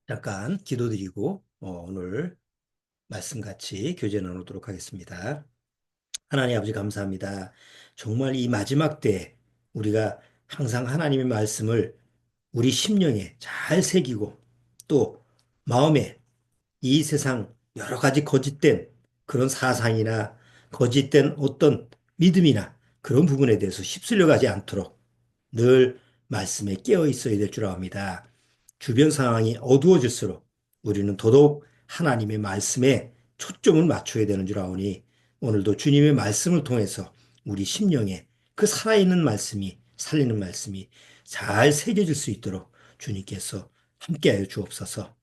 잠깐 기도드리고 오늘 말씀 같이 교제 나누도록 하겠습니다. 하나님 아버지 감사합니다. 정말 이 마지막 때 우리가 항상 하나님의 말씀을 우리 심령에 잘 새기고 또 마음에 이 세상 여러 가지 거짓된 그런 사상이나 거짓된 어떤 믿음이나 그런 부분에 대해서 휩쓸려 가지 않도록 늘 말씀에 깨어 있어야 될 줄 압니다. 주변 상황이 어두워질수록 우리는 더더욱 하나님의 말씀에 초점을 맞춰야 되는 줄 아오니 오늘도 주님의 말씀을 통해서 우리 심령에 그 살아있는 말씀이 살리는 말씀이 잘 새겨질 수 있도록 주님께서 함께하여 주옵소서.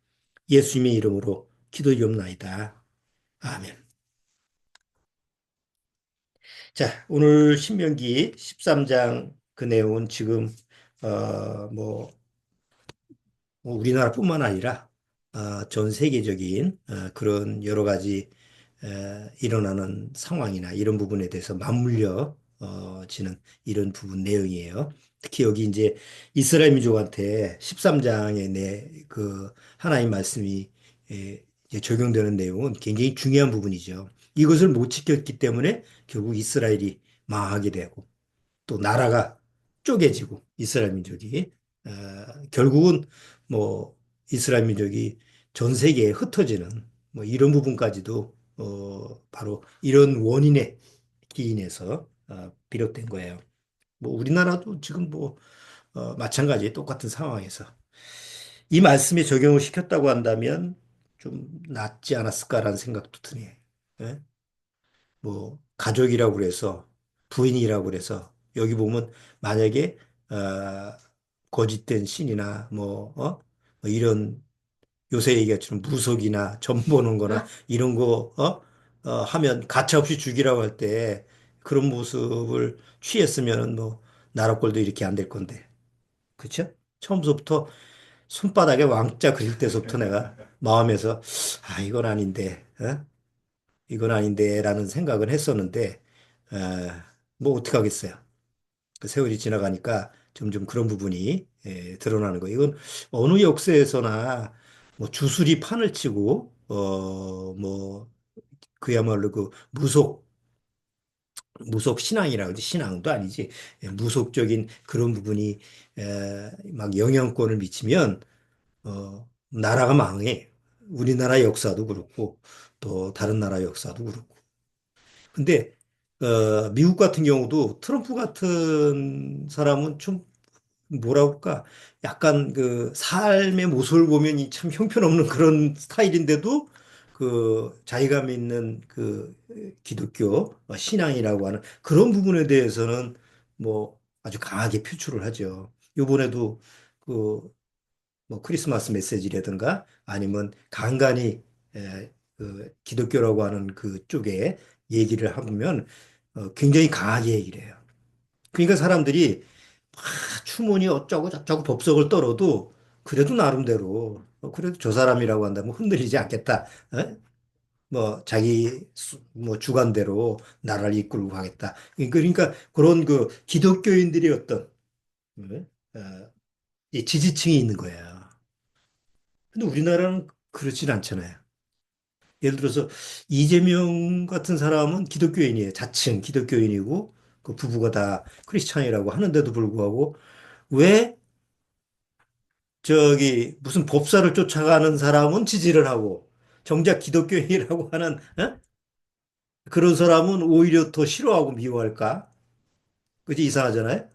예수님의 이름으로 기도드리옵나이다. 아멘. 자, 오늘 신명기 13장 그 내용은 지금 뭐 우리나라뿐만 아니라 전 세계적인 그런 여러 가지 일어나는 상황이나 이런 부분에 대해서 맞물려 지는 이런 부분 내용이에요. 특히 여기 이제 이스라엘 민족한테 13장의 그 하나님 말씀이 이제 적용되는 내용은 굉장히 중요한 부분이죠. 이것을 못 지켰기 때문에 결국 이스라엘이 망하게 되고 또 나라가 쪼개지고 이스라엘 민족이 결국은 뭐 이스라엘 민족이 전 세계에 흩어지는 뭐 이런 부분까지도 바로 이런 원인에 기인해서 비롯된 거예요. 뭐 우리나라도 지금 뭐 마찬가지 똑같은 상황에서 이 말씀에 적용을 시켰다고 한다면 좀 낫지 않았을까라는 생각도 드네요. 예? 뭐 가족이라고 그래서 부인이라고 그래서 여기 보면 만약에 거짓된 신이나 뭐 이런 요새 얘기처럼 무속이나 점 보는 거나 이런 거 하면 가차없이 죽이라고 할 때 그런 모습을 취했으면은 뭐 나라 꼴도 이렇게 안 될 건데 그렇죠? 처음부터 손바닥에 왕자 그릴 때서부터 내가 마음에서 아 이건 아닌데 이건 아닌데라는 생각을 했었는데 에, 뭐 어떡하겠어요. 그 세월이 지나가니까 점점 그런 부분이 드러나는 거예요. 이건 어느 역사에서나 뭐 주술이 판을 치고 뭐 그야말로 그 무속 신앙이라 그러지 신앙도 아니지 무속적인 그런 부분이 막 영향권을 미치면 나라가 망해. 우리나라 역사도 그렇고 또 다른 나라 역사도 그렇고. 근데 미국 같은 경우도 트럼프 같은 사람은 좀 뭐라 그럴까 약간 그 삶의 모습을 보면 이참 형편없는 그런 스타일인데도 그 자기가 믿는 그 기독교 신앙이라고 하는 그런 부분에 대해서는 뭐 아주 강하게 표출을 하죠. 요번에도 그 뭐 크리스마스 메시지라든가 아니면 간간히 그 기독교라고 하는 그쪽에 얘기를 하면 굉장히 강하게 얘기를 해요. 그러니까 사람들이 추모니 어쩌고 저쩌고 법석을 떨어도 그래도 나름대로 그래도 저 사람이라고 한다면 흔들리지 않겠다. 뭐 자기 뭐 주관대로 나라를 이끌고 가겠다. 그러니까 그런 그 기독교인들이 어떤 어, 이 지지층이 있는 거예요. 근데 우리나라는 그렇진 않잖아요. 예를 들어서 이재명 같은 사람은 기독교인이에요. 자칭 기독교인이고 그 부부가 다 크리스찬이라고 하는데도 불구하고 왜 저기 무슨 법사를 쫓아가는 사람은 지지를 하고 정작 기독교인이라고 하는 그런 사람은 오히려 더 싫어하고 미워할까? 그지 이상하잖아요.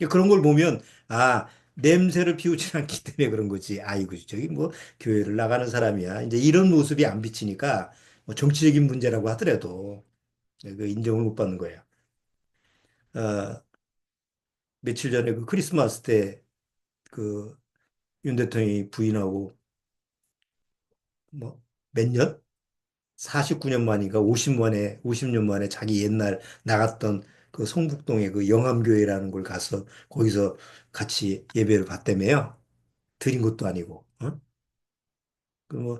그런 걸 보면 아 냄새를 피우지 않기 때문에 그런 거지. 아이고 저기 뭐 교회를 나가는 사람이야. 이제 이런 모습이 안 비치니까 뭐 정치적인 문제라고 하더라도 그 인정을 못 받는 거예요. 어, 며칠 전에 그 크리스마스 때 그 윤 대통령이 부인하고 뭐 몇 년? 49년 만인가 50년 만에 자기 옛날 나갔던 그 성북동의 그 영암교회라는 걸 가서 거기서 같이 예배를 받다며요. 드린 것도 아니고. 그뭐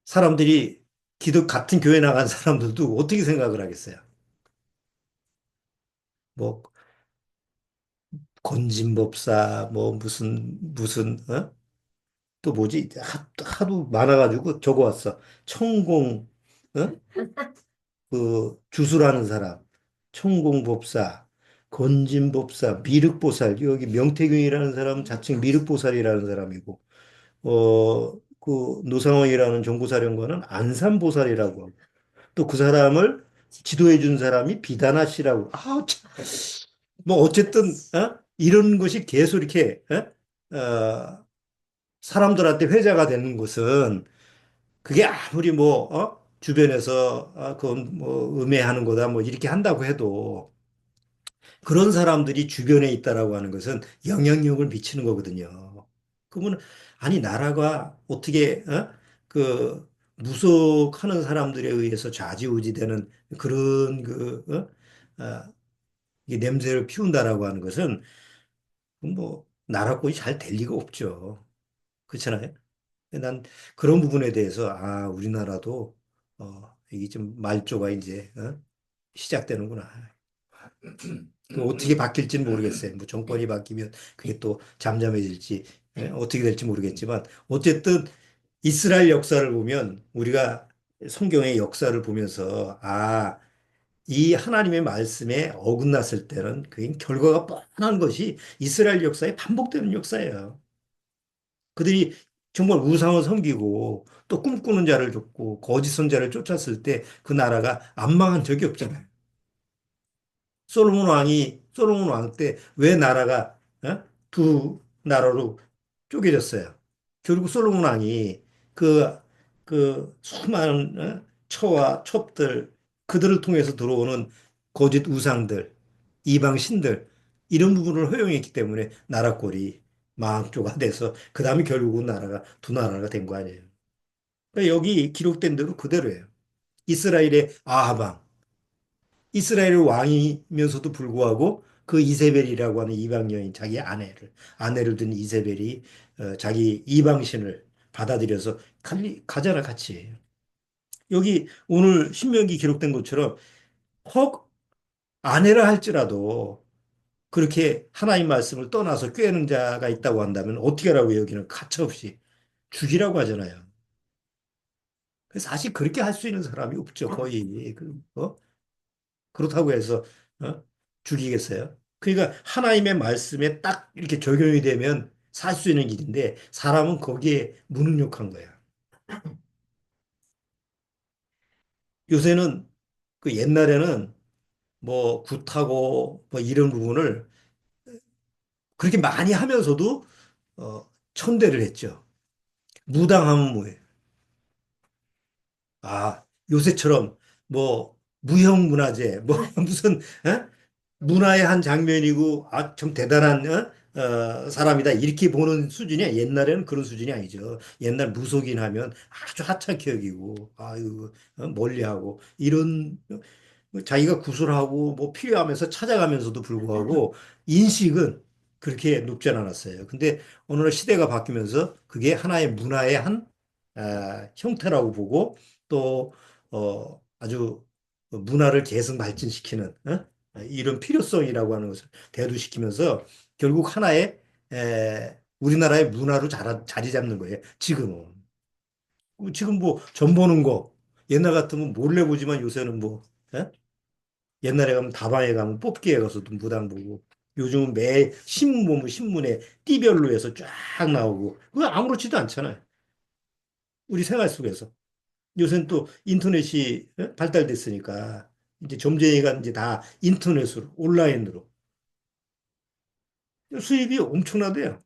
사람들이 기독 같은 교회 나간 사람들도 어떻게 생각을 하겠어요? 뭐 건진법사, 뭐 무슨, 또 뭐지? 하도 많아가지고 적어왔어. 천공, 어? 그 주술하는 사람, 천공법사, 건진법사, 미륵보살, 여기 명태균이라는 사람은 자칭 미륵보살이라는 사람이고, 그 노상원이라는 정보사령관은 안산보살이라고 하고, 또 그 사람을 지도해 준 사람이 비다나 씨라고. 뭐 어쨌든 이런 것이 계속 이렇게 사람들한테 회자가 되는 것은 그게 아무리 뭐 주변에서 그건 뭐 음해하는 거다 뭐 이렇게 한다고 해도 그런 사람들이 주변에 있다라고 하는 것은 영향력을 미치는 거거든요. 그러면 아니 나라가 어떻게 그 무속하는 사람들에 의해서 좌지우지되는 그런 이게 냄새를 피운다라고 하는 것은 뭐 나라권이 잘 될 리가 없죠. 그렇잖아요. 난 그런 부분에 대해서 우리나라도 이게 좀 말조가 이제 시작되는구나. 그 어떻게 바뀔지는 모르겠어요. 뭐 정권이 바뀌면 그게 또 잠잠해질지 어떻게 될지 모르겠지만 어쨌든 이스라엘 역사를 보면 우리가 성경의 역사를 보면서 이 하나님의 말씀에 어긋났을 때는 그게 결과가 뻔한 것이 이스라엘 역사에 반복되는 역사예요. 그들이 정말 우상을 섬기고 또 꿈꾸는 자를 줬고 거짓 선자를 쫓았을 때 그 나라가 안 망한 적이 없잖아요. 솔로몬 왕 때 왜 나라가 두 나라로 쪼개졌어요. 결국 솔로몬 왕이 그, 그 수많은 처와 첩들 그들을 통해서 들어오는 거짓 우상들, 이방 신들 이런 부분을 허용했기 때문에 나라꼴이 망조가 돼서 그 다음에 결국은 나라가 두 나라가 된 거 아니에요. 그러니까 여기 기록된 대로 그대로예요. 이스라엘의 아하방 이스라엘 왕이면서도 불구하고 그 이세벨이라고 하는 이방 여인 자기 아내를 둔 이세벨이 자기 이방신을 받아들여서 가잖아 같이. 여기 오늘 신명기 기록된 것처럼 혹 아내라 할지라도 그렇게 하나님 말씀을 떠나서 꾀는 자가 있다고 한다면 어떻게 하라고 여기는 가차없이 죽이라고 하잖아요. 사실 그렇게 할 수 있는 사람이 없죠 거의. 그렇다고 해서 어? 죽이겠어요? 그러니까 하나님의 말씀에 딱 이렇게 적용이 되면 살 수 있는 길인데 사람은 거기에 무능력한 거야. 요새는 그 옛날에는 뭐 굿하고 뭐 이런 부분을 그렇게 많이 하면서도 천대를 했죠. 무당하면 뭐예요? 요새처럼 뭐 무형문화재 뭐 무슨 문화의 한 장면이고 좀 대단한 사람이다 이렇게 보는 수준이야. 옛날에는 그런 수준이 아니죠. 옛날 무속인 하면 아주 하찮게 여기고 아유 멀리하고 이런 자기가 구술하고 뭐 필요하면서 찾아가면서도 불구하고 인식은 그렇게 높지 않았어요. 근데 어느 날 시대가 바뀌면서 그게 하나의 문화의 한 형태라고 보고 또 아주 문화를 계속 발전시키는 이런 필요성이라고 하는 것을 대두시키면서 결국 하나의 우리나라의 문화로 자리 잡는 거예요. 지금은. 지금 뭐 점 보는 거 옛날 같으면 몰래 보지만 요새는 뭐 예? 옛날에 가면 다방에 가면 뽑기에 가서도 무당 보고 요즘은 매 신문 보면 신문에 띠별로 해서 쫙 나오고 그거 아무렇지도 않잖아요. 우리 생활 속에서. 요새는 또 인터넷이 발달됐으니까 이제 점쟁이가 이제 다 인터넷으로 온라인으로 수입이 엄청나대요.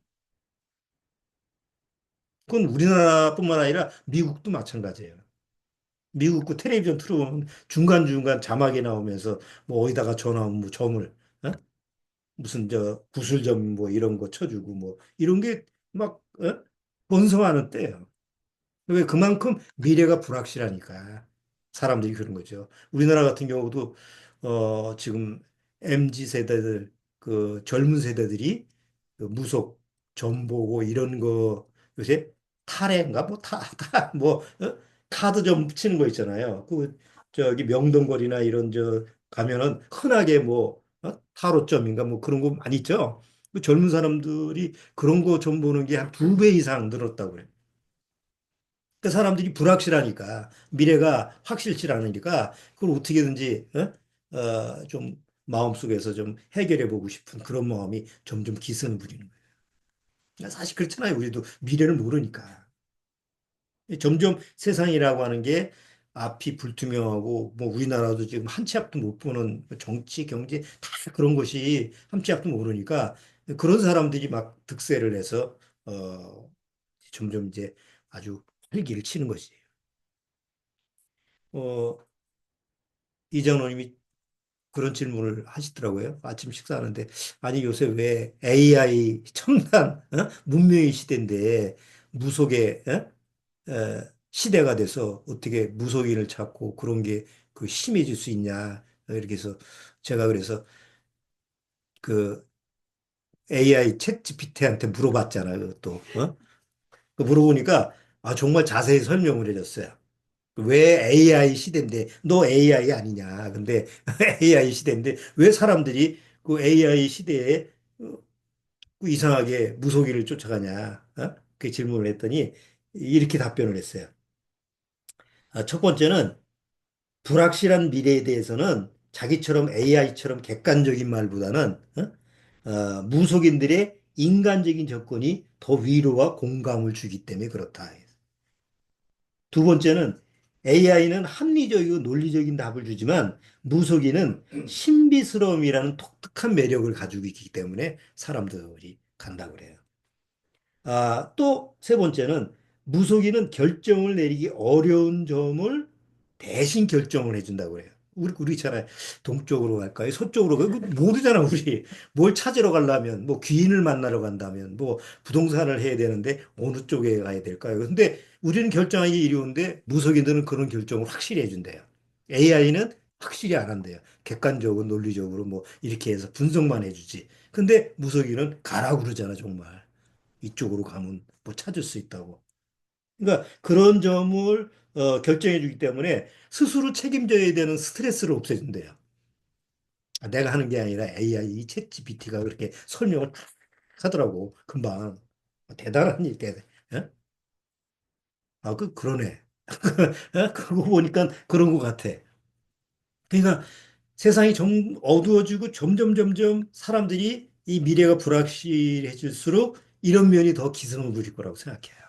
그건 우리나라뿐만 아니라 미국도 마찬가지예요. 미국 그 텔레비전 틀어보면 중간중간 자막이 나오면서 뭐 어디다가 전화 뭐 점을 어? 무슨 저 구슬점 뭐 이런 거 쳐주고 뭐 이런 게 막 번성하는 때예요. 왜 그만큼 미래가 불확실하니까 사람들이 그런 거죠. 우리나라 같은 경우도 지금 MZ 세대들 그 젊은 세대들이 그 무속 점 보고 이런 거 요새 타래인가 뭐 뭐 카드점 치는 거 있잖아요. 그 저기 명동거리나 이런 저 가면은 흔하게 뭐 타로점인가 뭐 그런 거 많이 있죠. 그 젊은 사람들이 그런 거 좀 보는 게 한 두 배 이상 늘었다고 그래요. 그 사람들이 불확실하니까 미래가 확실치 않으니까 그걸 어떻게든지 좀 마음속에서 좀 해결해 보고 싶은 그런 마음이 점점 기승을 부리는 거예요. 사실 그렇잖아요. 우리도 미래를 모르니까. 점점 세상이라고 하는 게 앞이 불투명하고 뭐 우리나라도 지금 한 치 앞도 못 보는 정치, 경제 다 그런 것이 한 치 앞도 모르니까 그런 사람들이 막 득세를 해서 점점 이제 아주 활기를 치는 것이. 어, 이장로님이 그런 질문을 하시더라고요. 아침 식사하는데 아니 요새 왜 AI 첨단 문명의 시대인데 무속의 시대가 돼서 어떻게 무속인을 찾고 그런 게 그 심해질 수 있냐 이렇게 해서 제가 그래서 그 AI 챗 GPT한테 물어봤잖아요. 또 그 물어보니까 정말 자세히 설명을 해줬어요. 왜 AI 시대인데 너 AI 아니냐. 근데 AI 시대인데 왜 사람들이 그 AI 시대에 그 이상하게 무속인을 쫓아가냐. 그 질문을 했더니 이렇게 답변을 했어요. 첫 번째는 불확실한 미래에 대해서는 자기처럼 AI처럼 객관적인 말보다는 무속인들의 인간적인 접근이 더 위로와 공감을 주기 때문에 그렇다. 두 번째는 AI는 합리적이고 논리적인 답을 주지만 무속인은 신비스러움이라는 독특한 매력을 가지고 있기 때문에 사람들이 간다고 그래요. 또 세 번째는 무속인은 결정을 내리기 어려운 점을 대신 결정을 해준다고 그래요. 우리 있잖아요. 동쪽으로 갈까요? 서쪽으로 갈까요? 그거 모르잖아, 우리. 뭘 찾으러 가려면, 뭐 귀인을 만나러 간다면, 뭐 부동산을 해야 되는데 어느 쪽에 가야 될까요? 근데 우리는 결정하기 이리운데 무속인들은 그런 결정을 확실히 해준대요. AI는 확실히 안 한대요. 객관적으로, 논리적으로 뭐 이렇게 해서 분석만 해주지. 근데 무속인은 가라고 그러잖아, 정말. 이쪽으로 가면 뭐 찾을 수 있다고. 그러니까 그런 점을 결정해 주기 때문에 스스로 책임져야 되는 스트레스를 없애준대요. 내가 하는 게 아니라 AI, 이 챗 GPT가 그렇게 설명을 탁 하더라고, 금방. 대단한 일, 예? 그러네. 그러고 보니까 그런 것 같아. 그러니까 세상이 좀 어두워지고 점점 사람들이 이 미래가 불확실해질수록 이런 면이 더 기승을 부릴 거라고 생각해요.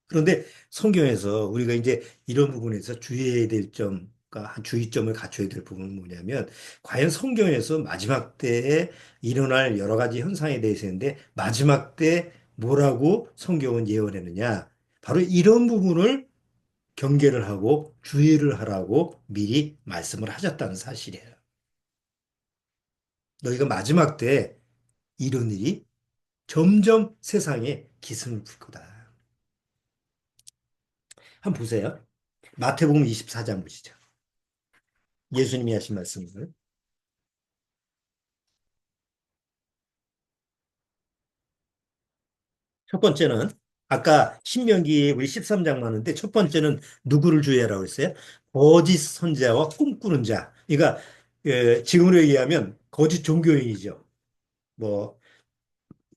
그런데 성경에서 우리가 이제 이런 부분에서 주의해야 될 점, 그러니까 한 주의점을 갖춰야 될 부분은 뭐냐면, 과연 성경에서 마지막 때에 일어날 여러 가지 현상에 대해서인데, 마지막 때 뭐라고 성경은 예언했느냐? 바로 이런 부분을 경계를 하고 주의를 하라고 미리 말씀을 하셨다는 사실이에요. 너희가 마지막 때 이런 일이 점점 세상에 기승을 부릴 거다. 한번 보세요. 마태복음 24장 보시죠. 예수님이 하신 말씀을. 첫 번째는 아까 신명기 우리 13장 봤는데 첫 번째는 누구를 주의하라고 했어요? 거짓 선지자와 꿈꾸는 자. 그러니까 지금으로 얘기하면 거짓 종교인이죠. 뭐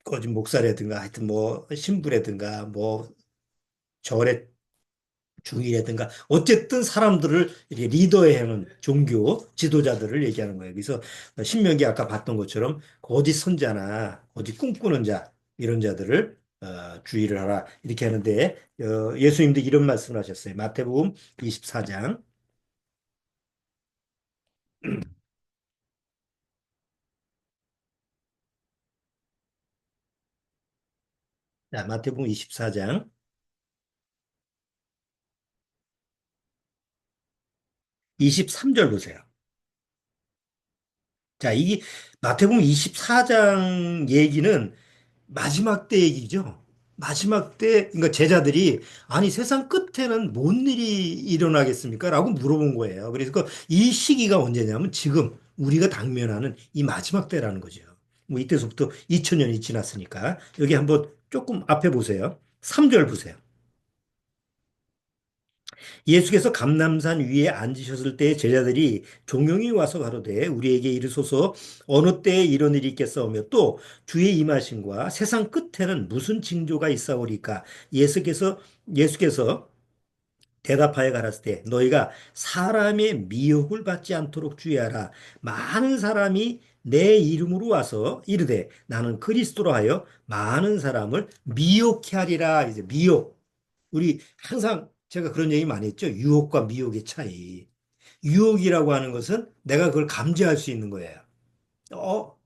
거짓 목사라든가 하여튼 뭐 신부라든가 뭐 절에 중이라든가 어쨌든 사람들을 이렇게 리더해 하는 종교 지도자들을 얘기하는 거예요. 그래서 신명기 아까 봤던 것처럼 거짓 선자나 거짓 꿈꾸는 자 이런 자들을 주의를 하라 이렇게 하는데 예수님도 이런 말씀을 하셨어요. 마태복음 24장. 자, 마태복음 24장 23절 보세요. 자, 이 마태복음 24장 얘기는 마지막 때 얘기죠. 마지막 때, 그러니까 제자들이 아니 세상 끝에는 뭔 일이 일어나겠습니까? 라고 물어본 거예요. 그래서 이 시기가 언제냐면 지금 우리가 당면하는 이 마지막 때라는 거죠. 뭐 이때서부터 2000년이 지났으니까 여기 한번 조금 앞에 보세요. 3절 보세요. 예수께서 감람산 위에 앉으셨을 때 제자들이 종용이 와서 가로되 우리에게 이르소서 어느 때에 이런 일이 있겠사오며 또 주의 임하심과 세상 끝에는 무슨 징조가 있사오리까 예수께서 대답하여 가라사대 너희가 사람의 미혹을 받지 않도록 주의하라. 많은 사람이 내 이름으로 와서 이르되 나는 그리스도로 하여 많은 사람을 미혹케 하리라. 이제 미혹. 우리 항상 제가 그런 얘기 많이 했죠. 유혹과 미혹의 차이. 유혹이라고 하는 것은 내가 그걸 감지할 수 있는 거예요. 어,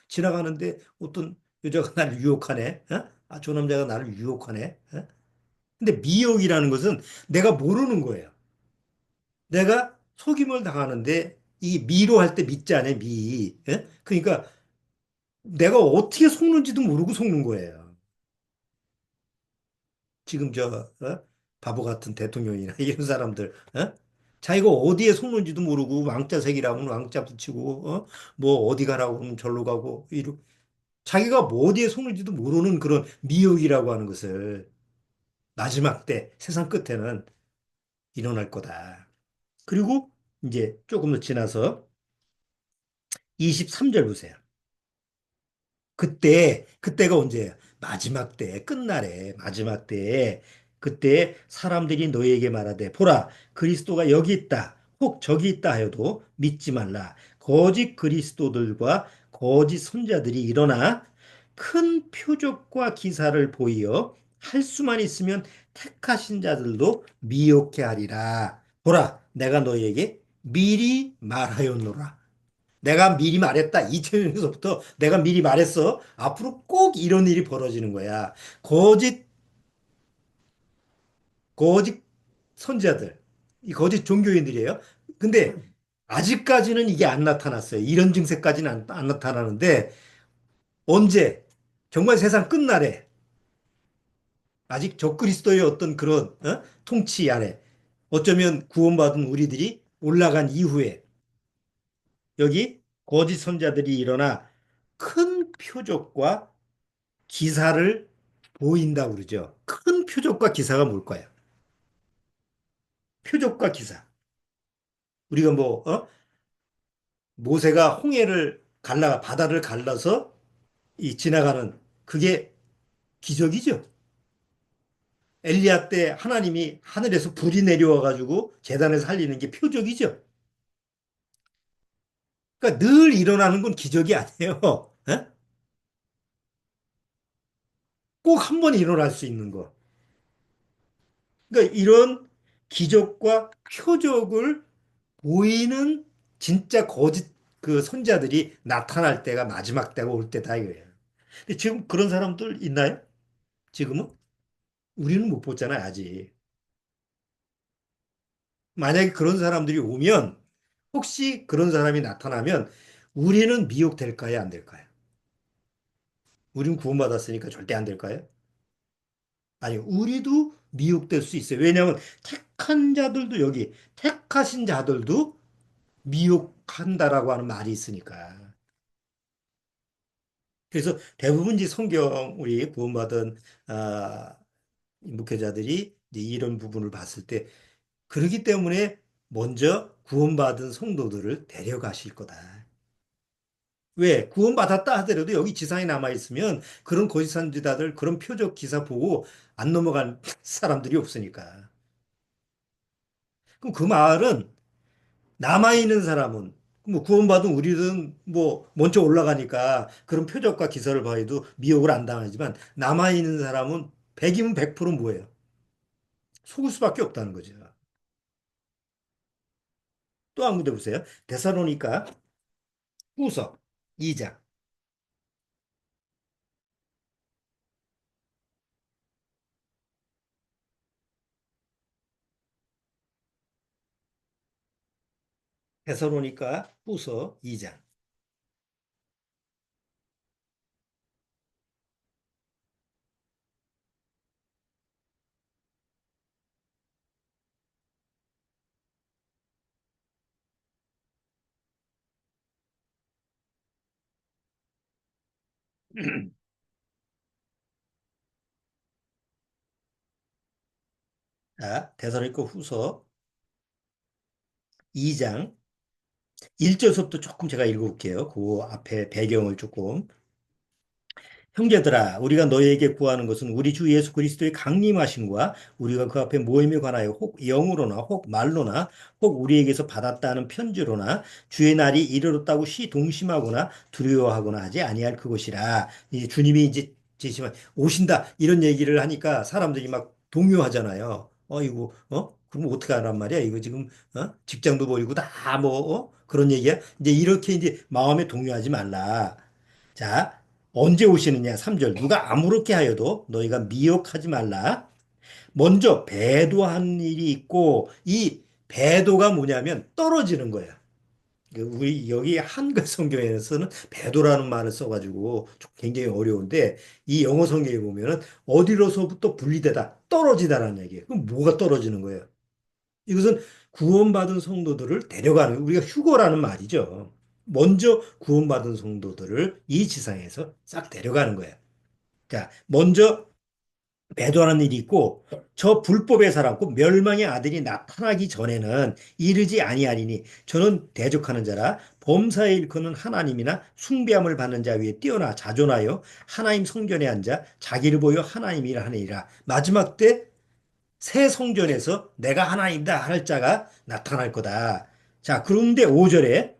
지나가는데 어떤 여자가 나를 유혹하네. 어? 아, 저 남자가 나를 유혹하네. 어? 근데 미혹이라는 것은 내가 모르는 거예요. 내가 속임을 당하는데 이 미로 할 때 미자 아니에요, 미. 예? 그러니까 내가 어떻게 속는지도 모르고 속는 거예요. 지금 바보 같은 대통령이나 이런 사람들, 어? 자기가 어디에 속는지도 모르고 왕자색이라면 왕자 붙이고, 뭐 어디 가라고 하면 절로 가고, 자기가 뭐 어디에 속는지도 모르는 그런 미혹이라고 하는 것을 마지막 때, 세상 끝에는 일어날 거다. 그리고 이제 조금 더 지나서 23절 보세요. 그때가 언제예요? 마지막 때, 끝날에, 마지막 때에, 그때 사람들이 너희에게 말하되, 보라, 그리스도가 여기 있다, 혹 저기 있다 하여도 믿지 말라. 거짓 그리스도들과 거짓 선자들이 일어나 큰 표적과 기사를 보이어 할 수만 있으면 택하신 자들도 미혹해 하리라. 보라, 내가 너희에게 미리 말하였노라. 내가 미리 말했다. 2000년서부터 내가 미리 말했어. 앞으로 꼭 이런 일이 벌어지는 거야. 거짓, 거짓 선지자들. 이 거짓 종교인들이에요. 근데 아직까지는 이게 안 나타났어요. 이런 증세까지는 안 나타나는데 언제? 정말 세상 끝날에 아직 적그리스도의 어떤 그런 통치 아래 어쩌면 구원받은 우리들이 올라간 이후에 여기 거짓 선자들이 일어나 큰 표적과 기사를 보인다고 그러죠. 큰 표적과 기사가 뭘까요? 표적과 기사. 우리가 모세가 홍해를 바다를 갈라서 이 지나가는 그게 기적이죠. 엘리야 때 하나님이 하늘에서 불이 내려와 가지고 제단에서 살리는 게 표적이죠. 그러니까 늘 일어나는 건 기적이 아니에요. 꼭 한 번 일어날 수 있는 거. 그러니까 이런 기적과 표적을 보이는 진짜 거짓 그 선자들이 나타날 때가 마지막 때가 올 때다 이거예요. 근데 지금 그런 사람들 있나요? 지금은? 우리는 못 봤잖아요, 아직. 만약에 그런 사람들이 오면 혹시 그런 사람이 나타나면 우리는 미혹될까요, 안 될까요? 우리는 구원받았으니까 절대 안 될까요? 아니, 우리도 미혹될 수 있어요. 왜냐하면 택한 자들도 여기 택하신 자들도 미혹한다라고 하는 말이 있으니까. 그래서 대부분 이제 성경 우리 구원받은 아, 목회자들이 이제 이런 부분을 봤을 때 그러기 때문에 먼저 구원받은 성도들을 데려가실 거다. 왜? 구원받았다 하더라도 여기 지상에 남아 있으면 그런 거짓 선지자들 그런 표적 기사 보고 안 넘어간 사람들이 없으니까. 그럼 그 말은 남아 있는 사람은 뭐 구원받은 우리는 뭐 먼저 올라가니까 그런 표적과 기사를 봐도 미혹을 안 당하지만 남아 있는 사람은 100이면 100% 뭐예요? 속을 수밖에 없다는 거죠. 또 한 군데 보세요. 데살로니가 후서 2장. 데살로니가 후서 2장. 자, 데살로니가 후서 2장 1절부터 조금 제가 읽어볼게요. 그 앞에 배경을 조금. 형제들아, 우리가 너희에게 구하는 것은 우리 주 예수 그리스도의 강림하심과 우리가 그 앞에 모임에 관하여 혹 영으로나 혹 말로나 혹 우리에게서 받았다는 편지로나 주의 날이 이르렀다고 동심하거나 두려워하거나 하지 아니할 그것이라. 이 주님이 이제 제시만 오신다 이런 얘기를 하니까 사람들이 막 동요하잖아요. 이거 그럼 어떻게 하란 말이야? 이거 지금 직장도 버리고 다 뭐 그런 얘기야? 이제 이렇게 이제 마음에 동요하지 말라. 자, 언제 오시느냐? 3절. 누가 아무렇게 하여도 너희가 미혹하지 말라. 먼저 배도한 일이 있고 이 배도가 뭐냐면 떨어지는 거야. 우리 여기 한글 성경에서는 배도라는 말을 써가지고 좀 굉장히 어려운데 이 영어 성경에 보면은 어디로서부터 분리되다, 떨어지다라는 얘기예요. 그럼 뭐가 떨어지는 거예요? 이것은 구원받은 성도들을 데려가는 우리가 휴거라는 말이죠. 먼저 구원받은 성도들을 이 지상에서 싹 데려가는 거예요. 자, 먼저 배도하는 일이 있고 저 불법의 사람 그 멸망의 아들이 나타나기 전에는 이르지 아니하리니 저는 대적하는 자라 범사에 일컫는 하나님이나 숭배함을 받는 자 위에 뛰어나 자존하여 하나님 성전에 앉아 자기를 보여 하나님이라 하느니라. 마지막 때 새 성전에서 내가 하나님이다 할 자가 나타날 거다. 자, 그런데 5절에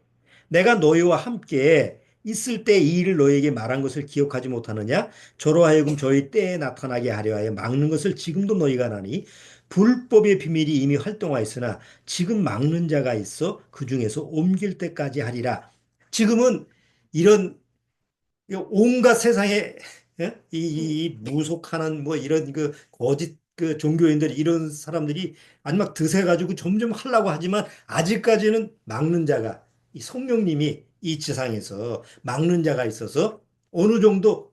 내가 너희와 함께 있을 때 이 일을 너희에게 말한 것을 기억하지 못하느냐? 저로 하여금 저희 때에 나타나게 하려 하여 막는 것을 지금도 너희가 나니 불법의 비밀이 이미 활동하였으나 지금 막는 자가 있어 그 중에서 옮길 때까지 하리라. 지금은 이런 온갖 세상에 이 무속하는 뭐 이런 그 거짓 그 종교인들 이런 사람들이 아주 막 드세가지고 점점 하려고 하지만 아직까지는 막는 자가 이 성령님이 이 지상에서 막는 자가 있어서 어느 정도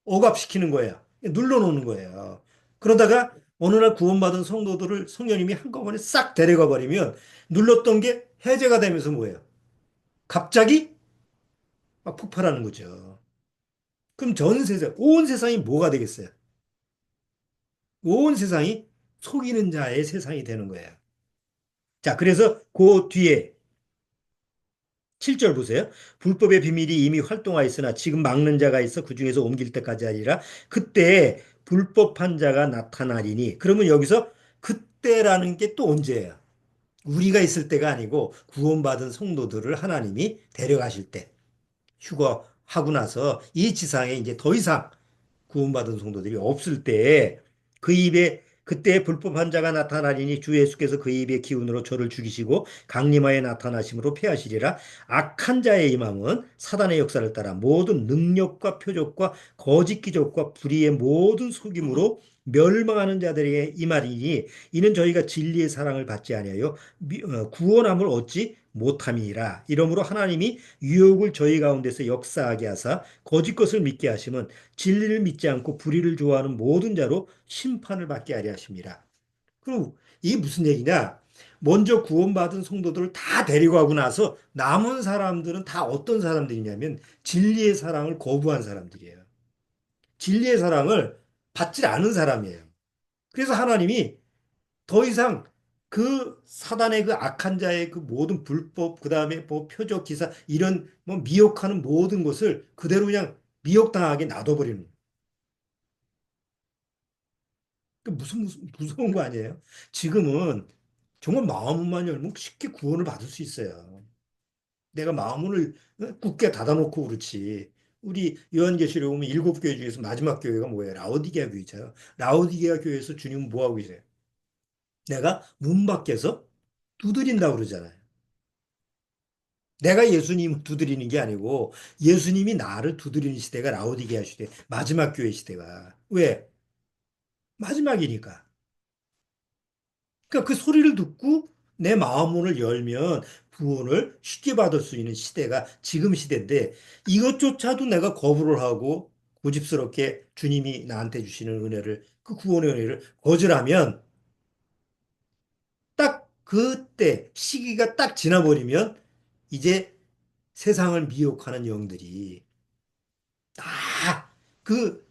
억압시키는 거예요. 눌러놓는 거예요. 그러다가 어느 날 구원받은 성도들을 성령님이 한꺼번에 싹 데려가 버리면 눌렀던 게 해제가 되면서 뭐예요? 갑자기 막 폭발하는 거죠. 그럼 전 세상, 온 세상이 뭐가 되겠어요? 온 세상이 속이는 자의 세상이 되는 거예요. 자, 그래서 그 뒤에 7절 보세요. 불법의 비밀이 이미 활동하였으나 지금 막는 자가 있어 그 중에서 옮길 때까지 하리라. 그때 불법한 자가 나타나리니. 그러면 여기서 그때라는 게 또 언제예요? 우리가 있을 때가 아니고 구원받은 성도들을 하나님이 데려가실 때. 휴거하고 나서 이 지상에 이제 더 이상 구원받은 성도들이 없을 때에 그 입에 그때 불법한 자가 나타나리니 주 예수께서 그 입의 기운으로 저를 죽이시고 강림하에 나타나심으로 패하시리라. 악한 자의 임함은 사단의 역사를 따라 모든 능력과 표적과 거짓 기적과 불의의 모든 속임으로 멸망하는 자들에게 임하리니 이는 저희가 진리의 사랑을 받지 아니하여 구원함을 얻지 못함이니라. 이러므로 하나님이 유혹을 저희 가운데서 역사하게 하사 거짓 것을 믿게 하심은 진리를 믿지 않고 불의를 좋아하는 모든 자로 심판을 받게 하려 하십니다. 그럼 이게 무슨 얘기냐? 먼저 구원받은 성도들을 다 데리고 가고 나서 남은 사람들은 다 어떤 사람들이냐면 진리의 사랑을 거부한 사람들이에요. 진리의 사랑을 받지 않은 사람이에요. 그래서 하나님이 더 이상 그 사단의 그 악한 자의 그 모든 불법, 그 다음에 뭐 표적 기사, 이런 뭐 미혹하는 모든 것을 그대로 그냥 미혹당하게 놔둬버리는. 그 무슨 무서운 거 아니에요? 지금은 정말 마음만 열면 쉽게 구원을 받을 수 있어요. 내가 마음을 굳게 닫아놓고 그렇지. 우리 요한계시록에 보면 7교회 중에서 마지막 교회가 뭐예요? 라오디게아 교회잖아요. 라오디게아 교회에서 주님은 뭐 하고 계세요? 내가 문 밖에서 두드린다고 그러잖아요. 내가 예수님을 두드리는 게 아니고 예수님이 나를 두드리는 시대가 라오디게아 시대, 마지막 교회 시대가. 왜? 마지막이니까. 그러니까 그 소리를 듣고 내 마음문을 열면 구원을 쉽게 받을 수 있는 시대가 지금 시대인데 이것조차도 내가 거부를 하고 고집스럽게 주님이 나한테 주시는 은혜를 그 구원의 은혜를 거절하면 딱 그때 시기가 딱 지나버리면 이제 세상을 미혹하는 영들이 다그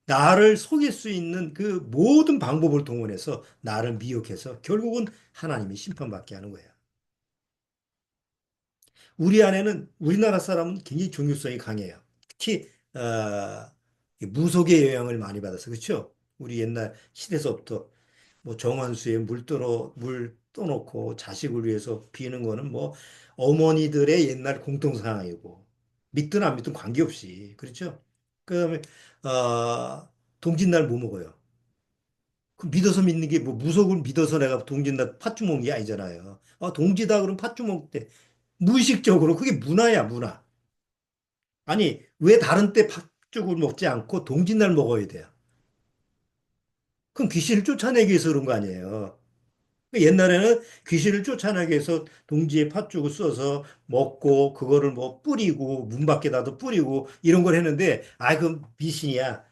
나를 속일 수 있는 그 모든 방법을 동원해서 나를 미혹해서 결국은 하나님이 심판받게 하는 거예요. 우리 안에는 우리나라 사람은 굉장히 종교성이 강해요. 특히 이 무속의 영향을 많이 받아서 그렇죠? 우리 옛날 시대서부터 뭐 정원수에 물 떠놓고 자식을 위해서 비는 거는 뭐 어머니들의 옛날 공통상황이고 믿든 안 믿든 관계없이 그렇죠? 그다음에 어, 동짓날 뭐 먹어요? 그 믿어서 믿는 게 뭐 무속을 믿어서 내가 동짓날 팥죽 먹는 게 아니잖아요. 동지다 그러면 팥죽 먹대. 무의식적으로 그게 문화야, 문화. 아니, 왜 다른 때 팥죽을 먹지 않고 동짓날 먹어야 돼요? 그럼 귀신을 쫓아내기 위해서 그런 거 아니에요. 옛날에는 귀신을 쫓아내기 위해서 동지에 팥죽을 써서 먹고 그거를 뭐 뿌리고 문 밖에다도 뿌리고 이런 걸 했는데 그건 미신이야.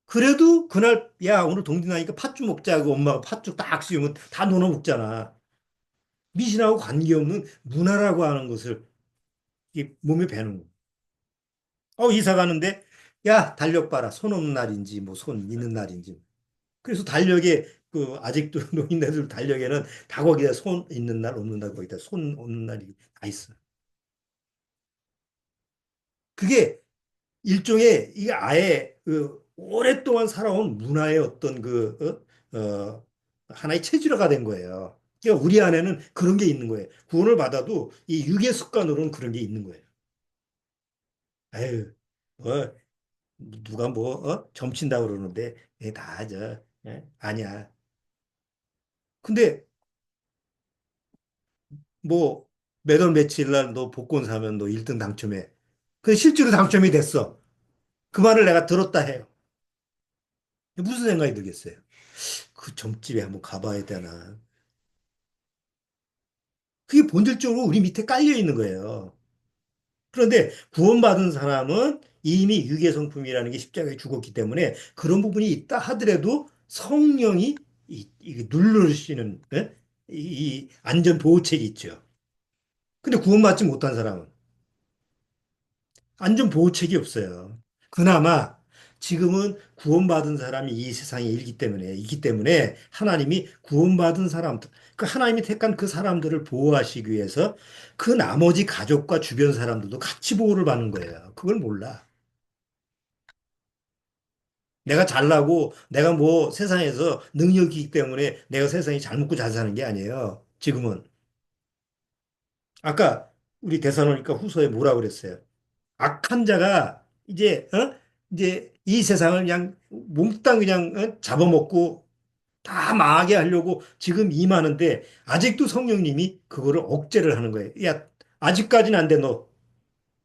그래도 그날 야 오늘 동짓나니까 팥죽 먹자고 엄마가 팥죽 딱 씌우면 다 넣어 먹잖아. 미신하고 관계없는 문화라고 하는 것을 이 몸에 배는 거. 이사 가는데 야 달력 봐라. 손 없는 날인지 뭐 손 있는 날인지. 그래서 달력에 그 아직도 노인네들 달력에는 다 거기다 손 있는 날 없는 날 거기다 손 없는 날이 다 있어. 그게 일종의 이게 아예 그 오랫동안 살아온 문화의 어떤 하나의 체질화가 된 거예요. 그러니까 우리 안에는 그런 게 있는 거예요. 구원을 받아도 이 유괴 습관으로는 그런 게 있는 거예요. 아유, 뭐 누가 뭐 점친다 그러는데 다 아니야. 근데 뭐 매달 며칠 날 너 복권 사면 너 1등 당첨해. 그 실제로 당첨이 됐어. 그 말을 내가 들었다 해요. 무슨 생각이 들겠어요? 그 점집에 한번 가봐야 되나. 그게 본질적으로 우리 밑에 깔려 있는 거예요. 그런데 구원받은 사람은 이미 유괴성품이라는 게 십자가에 죽었기 때문에 그런 부분이 있다 하더라도 성령이 이게 누르시는 이 안전 보호책이 있죠. 근데 구원받지 못한 사람은 안전 보호책이 없어요. 그나마 지금은 구원받은 사람이 이 세상에 있기 때문에 하나님이 구원받은 사람들, 그 하나님이 택한 그 사람들을 보호하시기 위해서 그 나머지 가족과 주변 사람들도 같이 보호를 받는 거예요. 그걸 몰라. 내가 잘나고 내가 뭐 세상에서 능력이 있기 때문에 내가 세상에 잘 먹고 잘 사는 게 아니에요. 지금은. 아까 우리 데살로니가 후서에 뭐라 그랬어요? 악한 자가 이제 이 세상을 그냥 몽땅 그냥 잡아먹고 다 망하게 하려고 지금 임하는데 아직도 성령님이 그거를 억제를 하는 거예요. 야, 아직까지는 안 돼, 너.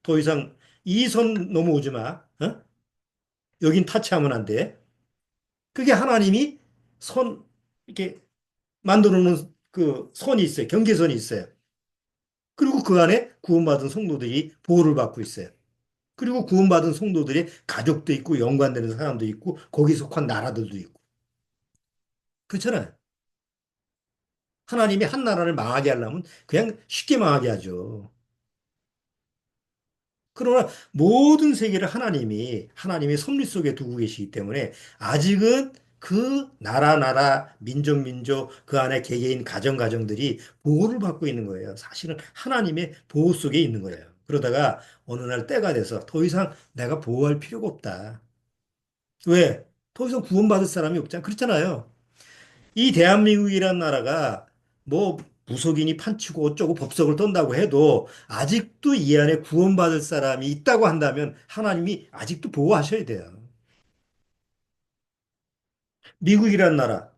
더 이상 이 선 넘어오지 마. 여긴 타치하면 안 돼. 그게 하나님이 선, 이렇게 만들어 놓은 그 선이 있어요. 경계선이 있어요. 그리고 그 안에 구원받은 성도들이 보호를 받고 있어요. 그리고 구원받은 성도들의 가족도 있고 연관되는 사람도 있고 거기 속한 나라들도 있고. 그렇잖아요. 하나님이 한 나라를 망하게 하려면 그냥 쉽게 망하게 하죠. 그러나 모든 세계를 하나님의 섭리 속에 두고 계시기 때문에 아직은 그 나라, 민족, 그 안에 개개인 가정들이 보호를 받고 있는 거예요. 사실은 하나님의 보호 속에 있는 거예요. 그러다가 어느 날 때가 돼서 더 이상 내가 보호할 필요가 없다. 왜? 더 이상 구원받을 사람이 없잖아. 그렇잖아요. 이 대한민국이라는 나라가 뭐 무속인이 판치고 어쩌고 법석을 떤다고 해도 아직도 이 안에 구원받을 사람이 있다고 한다면 하나님이 아직도 보호하셔야 돼요. 미국이라는 나라.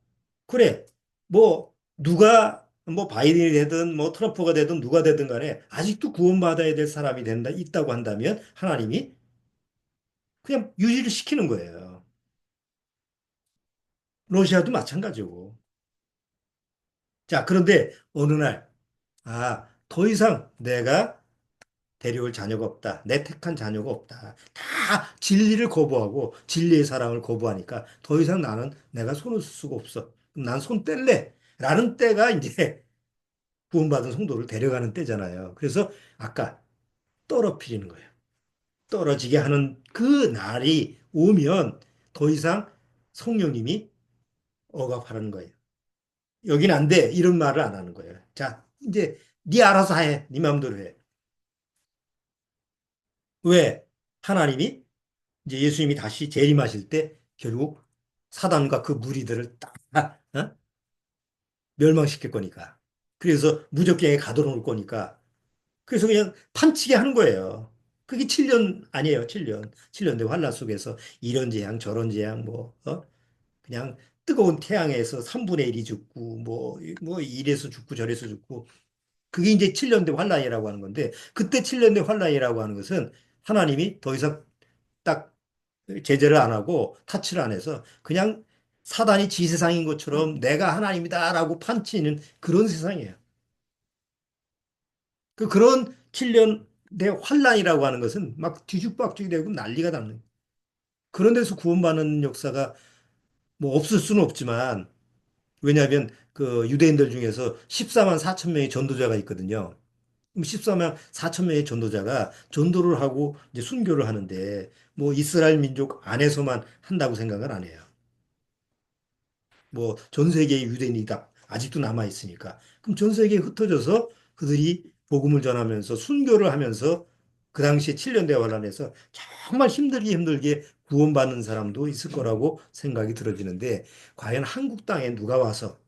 그래. 뭐 누가 뭐 바이든이 되든 뭐 트럼프가 되든 누가 되든 간에 아직도 구원받아야 될 사람이 있다고 한다면 하나님이 그냥 유지를 시키는 거예요. 러시아도 마찬가지고. 자, 그런데 어느 날, 더 이상 내가 데려올 자녀가 없다. 내 택한 자녀가 없다. 다 진리를 거부하고 진리의 사랑을 거부하니까 더 이상 나는 내가 손을 쓸 수가 없어. 난 손 뗄래. 라는 때가 이제 구원받은 성도를 데려가는 때잖아요. 그래서 아까 떨어뜨리는 거예요. 떨어지게 하는 그 날이 오면 더 이상 성령님이 억압하는 거예요. 여긴 안 돼. 이런 말을 안 하는 거예요. 자, 이제 네 알아서 해. 네 마음대로 해. 왜? 하나님이 이제 예수님이 다시 재림하실 때 결국 사단과 그 무리들을 딱 어? 멸망시킬 거니까. 그래서 무적경에 가둬놓을 거니까. 그래서 그냥 판치게 하는 거예요. 그게 7년 아니에요. 7년. 7년대 환란 속에서 이런 재앙 저런 재앙 뭐 그냥 뜨거운 태양에서 3분의 1이 죽고 뭐 이래서 죽고 저래서 죽고 그게 이제 7년대 환란이라고 하는 건데 그때 7년대 환란이라고 하는 것은 하나님이 더 이상 딱 제재를 안 하고 타치를 안 해서 그냥 사단이 지 세상인 것처럼 내가 하나님이다라고 판치는 그런 세상이에요. 그런 7년 대 환란이라고 하는 것은 막 뒤죽박죽이 되고 난리가 나는 거예요. 그런 데서 구원받는 역사가 뭐 없을 수는 없지만 왜냐하면 그 유대인들 중에서 14만 4천 명의 전도자가 있거든요. 그럼 14만 4천 명의 전도자가 전도를 하고 이제 순교를 하는데 뭐 이스라엘 민족 안에서만 한다고 생각을 안 해요. 뭐 전 세계의 유대인이 다 아직도 남아 있으니까. 그럼 전 세계에 흩어져서 그들이 복음을 전하면서 순교를 하면서 그 당시에 7년 대환란에서 정말 힘들게 구원받는 사람도 있을 거라고 생각이 들어지는데 과연 한국 땅에 누가 와서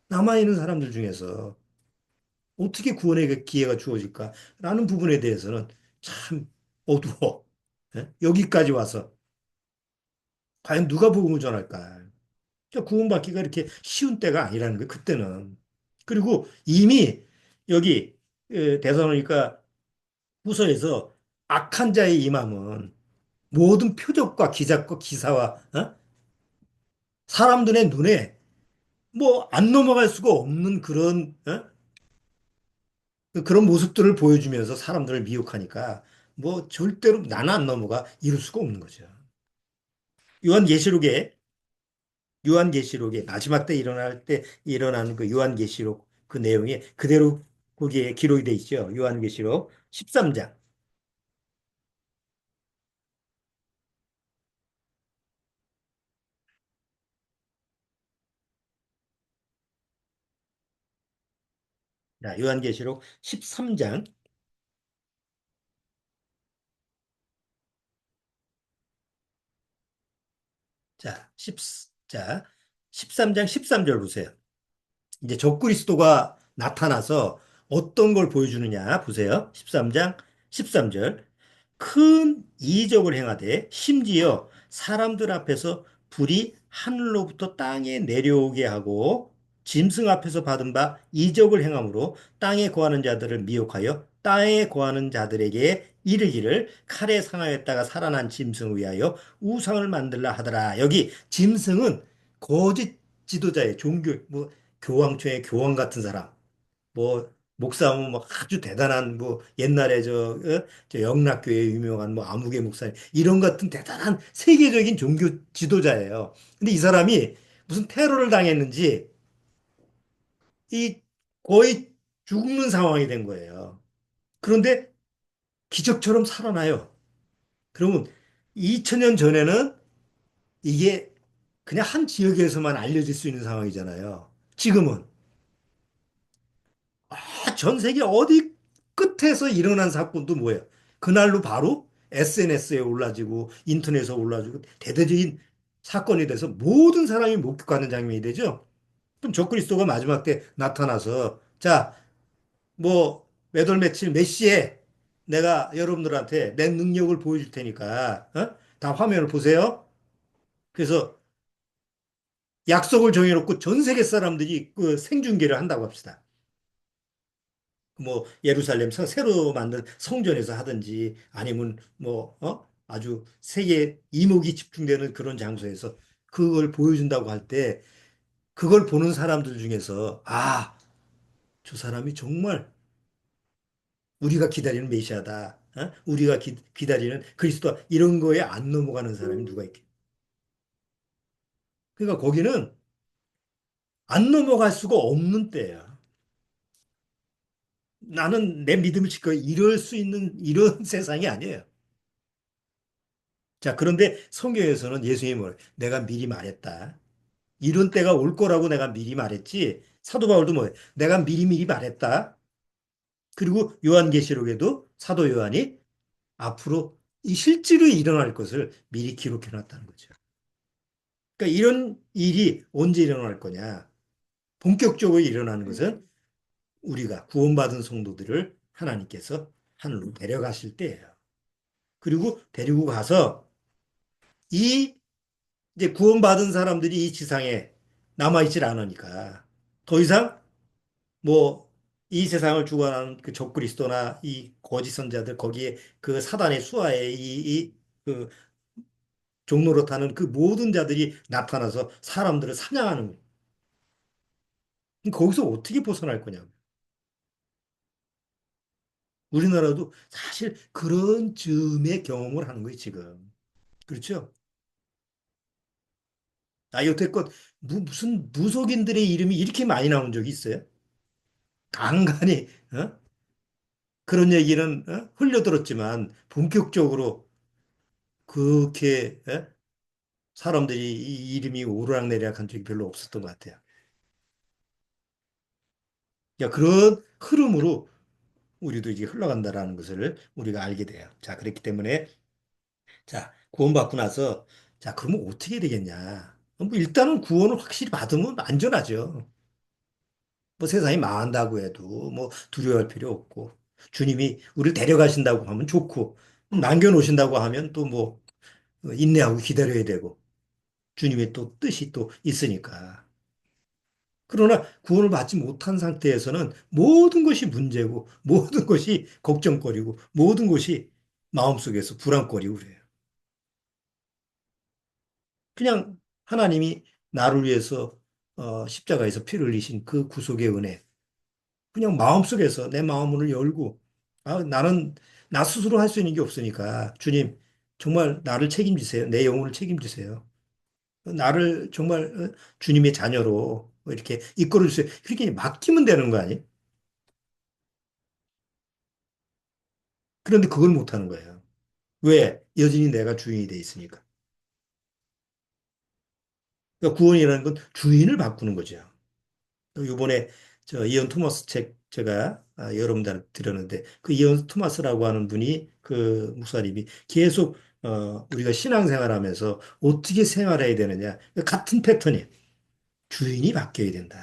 남아있는 사람들 중에서 어떻게 구원의 그 기회가 주어질까라는 부분에 대해서는 참 어두워. 예? 여기까지 와서 과연 누가 복음을 전할까? 구원받기가 이렇게 쉬운 때가 아니라는 거예요. 그때는. 그리고 이미 여기 데살로니가 후서에서 악한 자의 임함은 모든 표적과 기적과 기사와 사람들의 눈에 뭐 안 넘어갈 수가 없는 그런 모습들을 보여주면서 사람들을 미혹하니까 뭐 절대로 나는 안 넘어가 이럴 수가 없는 거죠. 요한계시록에 요한계시록에 마지막 때 일어날 때 일어나는 그 요한계시록 그 내용이 그대로 거기에 기록이 돼 있죠. 요한계시록 13장. 자, 요한계시록 13장. 자, 13장 13절 보세요. 이제 적그리스도가 나타나서 어떤 걸 보여주느냐 보세요. 13장 13절. 큰 이적을 행하되 심지어 사람들 앞에서 불이 하늘로부터 땅에 내려오게 하고 짐승 앞에서 받은 바 이적을 행함으로 땅에 거하는 자들을 미혹하여 땅에 거하는 자들에게 이르기를 칼에 상하였다가 살아난 짐승을 위하여 우상을 만들라 하더라. 여기 짐승은 거짓 지도자의 종교 뭐 교황청의 교황 같은 사람 뭐 목사하면 뭐 아주 대단한 뭐 옛날에 저 영락교회 유명한 뭐 아무개 목사님 이런 같은 대단한 세계적인 종교 지도자예요. 근데 이 사람이 무슨 테러를 당했는지 이 거의 죽는 상황이 된 거예요. 그런데 기적처럼 살아나요. 그러면 2000년 전에는 이게 그냥 한 지역에서만 알려질 수 있는 상황이잖아요. 지금은 전 세계 어디 끝에서 일어난 사건도 뭐예요? 그날로 바로 SNS에 올라지고 인터넷에 올라지고 대대적인 사건이 돼서 모든 사람이 목격하는 장면이 되죠. 그럼 적그리스도가 마지막 때 나타나서 자, 뭐 몇 월 며칠 몇 시에 내가 여러분들한테 내 능력을 보여줄 테니까 다 화면을 보세요. 그래서 약속을 정해놓고 전 세계 사람들이 그 생중계를 한다고 합시다. 뭐 예루살렘 새로 만든 성전에서 하든지 아니면 아주 세계 이목이 집중되는 그런 장소에서 그걸 보여준다고 할 때 그걸 보는 사람들 중에서 저 사람이 정말 우리가 기다리는 메시아다. 우리가 기다리는 그리스도 이런 거에 안 넘어가는 사람이 누가 있겠. 그러니까 거기는 안 넘어갈 수가 없는 때야. 나는 내 믿음을 지켜 이럴 수 있는 이런 세상이 아니에요. 자, 그런데 성경에서는 예수님을 내가 미리 말했다. 이런 때가 올 거라고 내가 미리 말했지. 사도 바울도 뭐예요? 내가 미리미리 말했다. 그리고 요한계시록에도 사도 요한이 앞으로 이 실제로 일어날 것을 미리 기록해 놨다는 거죠. 그러니까 이런 일이 언제 일어날 거냐? 본격적으로 일어나는 것은 우리가 구원받은 성도들을 하나님께서 하늘로 데려가실 때예요. 그리고 데리고 가서 이 이제 구원받은 사람들이 이 지상에 남아있질 않으니까 더 이상 뭐 이 세상을 주관하는 그 적그리스도나 이 거짓 선자들 거기에 그 사단의 수하에 이그 종로로 타는 그 모든 자들이 나타나서 사람들을 사냥하는 거예요. 거기서 어떻게 벗어날 거냐고. 우리나라도 사실 그런 즈음의 경험을 하는 거예요, 지금. 그렇죠? 아, 여태껏 무슨 무속인들의 이름이 이렇게 많이 나온 적이 있어요? 간간히, 어? 그런 얘기는 흘려들었지만 본격적으로 그렇게 사람들이 이 이름이 오르락내리락 한 적이 별로 없었던 것 같아요. 야, 그런 흐름으로 우리도 이제 흘러간다라는 것을 우리가 알게 돼요. 자, 그렇기 때문에 자, 구원받고 나서 자, 그러면 어떻게 되겠냐? 뭐 일단은 구원을 확실히 받으면 안전하죠. 뭐 세상이 망한다고 해도 뭐 두려워할 필요 없고 주님이 우리를 데려가신다고 하면 좋고 남겨놓으신다고 하면 또 뭐 인내하고 기다려야 되고 주님의 또 뜻이 또 있으니까. 그러나 구원을 받지 못한 상태에서는 모든 것이 문제고 모든 것이 걱정거리고 모든 것이 마음속에서 불안거리고 그래요. 그냥 하나님이 나를 위해서 십자가에서 피를 흘리신 그 구속의 은혜. 그냥 마음속에서 내 마음을 열고 아, 나는 나 스스로 할 수 있는 게 없으니까 주님 정말 나를 책임지세요. 내 영혼을 책임지세요. 나를 정말 주님의 자녀로 이렇게 이끌어 주세요. 그렇게 맡기면 되는 거 아니에요? 그런데 그걸 못 하는 거예요. 왜? 여전히 내가 주인이 돼 있으니까. 그러니까 구원이라는 건 주인을 바꾸는 거죠. 이번에 저 이언 토마스 책 제가 여러분들한테 드렸는데 그 이언 토마스라고 하는 분이 그 목사님이 계속 우리가 신앙생활하면서 어떻게 생활해야 되느냐 같은 패턴이에요. 주인이 바뀌어야 된다.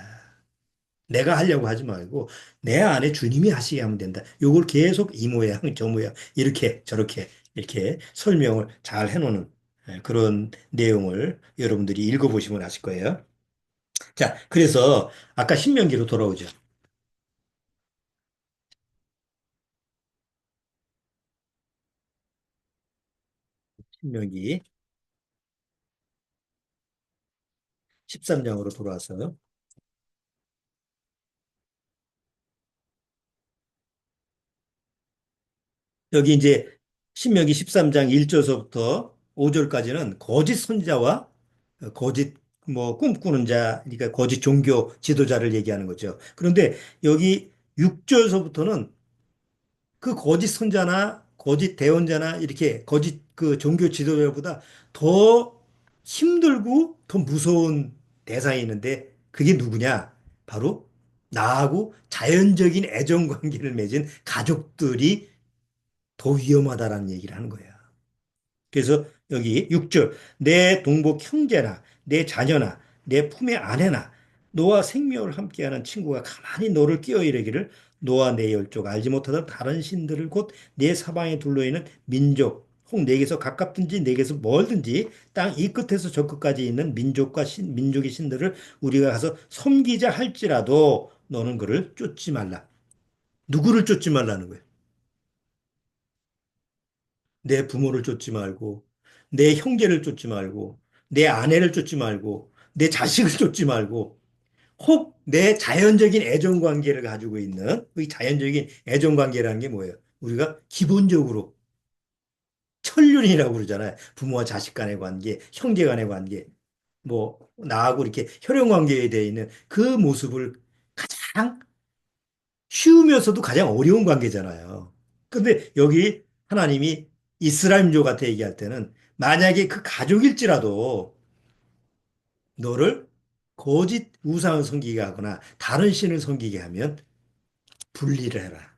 내가 하려고 하지 말고 내 안에 주님이 하시게 하면 된다. 요걸 계속 이 모양 저 모양 이렇게 저렇게 이렇게 설명을 잘 해놓는 그런 내용을 여러분들이 읽어보시면 아실 거예요. 자, 그래서 아까 신명기로 돌아오죠. 신명기 13장으로 돌아와서 여기 이제 신명기 13장 1절서부터 5절까지는 거짓 선자와 거짓 뭐 꿈꾸는 자, 그러니까 거짓 종교 지도자를 얘기하는 거죠. 그런데 여기 6절서부터는 그 거짓 선자나 거짓 대언자나 이렇게 거짓 그 종교 지도자보다 더 힘들고 더 무서운 대상이 있는데 그게 누구냐? 바로 나하고 자연적인 애정 관계를 맺은 가족들이 더 위험하다라는 얘기를 하는 거예요. 그래서 여기 6절 내 동복 형제나 내 자녀나 내 품의 아내나 너와 생명을 함께하는 친구가 가만히 너를 끼어 이르기를 너와 내 열족 알지 못하던 다른 신들을 곧 내 사방에 둘러있는 민족 혹 내게서 가깝든지 내게서 멀든지 땅 이 끝에서 저 끝까지 있는 민족과 민족의 신들을 우리가 가서 섬기자 할지라도 너는 그를 쫓지 말라. 누구를 쫓지 말라는 거예요. 내 부모를 쫓지 말고, 내 형제를 쫓지 말고, 내 아내를 쫓지 말고, 내 자식을 쫓지 말고, 혹 내 자연적인 애정 관계를 가지고 있는, 이 자연적인 애정 관계라는 게 뭐예요? 우리가 기본적으로 천륜이라고 그러잖아요. 부모와 자식 간의 관계, 형제 간의 관계, 뭐, 나하고 이렇게 혈연 관계에 대해 있는 그 모습을 가장 쉬우면서도 가장 어려운 관계잖아요. 근데 여기 하나님이 이스라엘민족한테 얘기할 때는 만약에 그 가족일지라도 너를 거짓 우상을 섬기게 하거나 다른 신을 섬기게 하면 분리를 해라.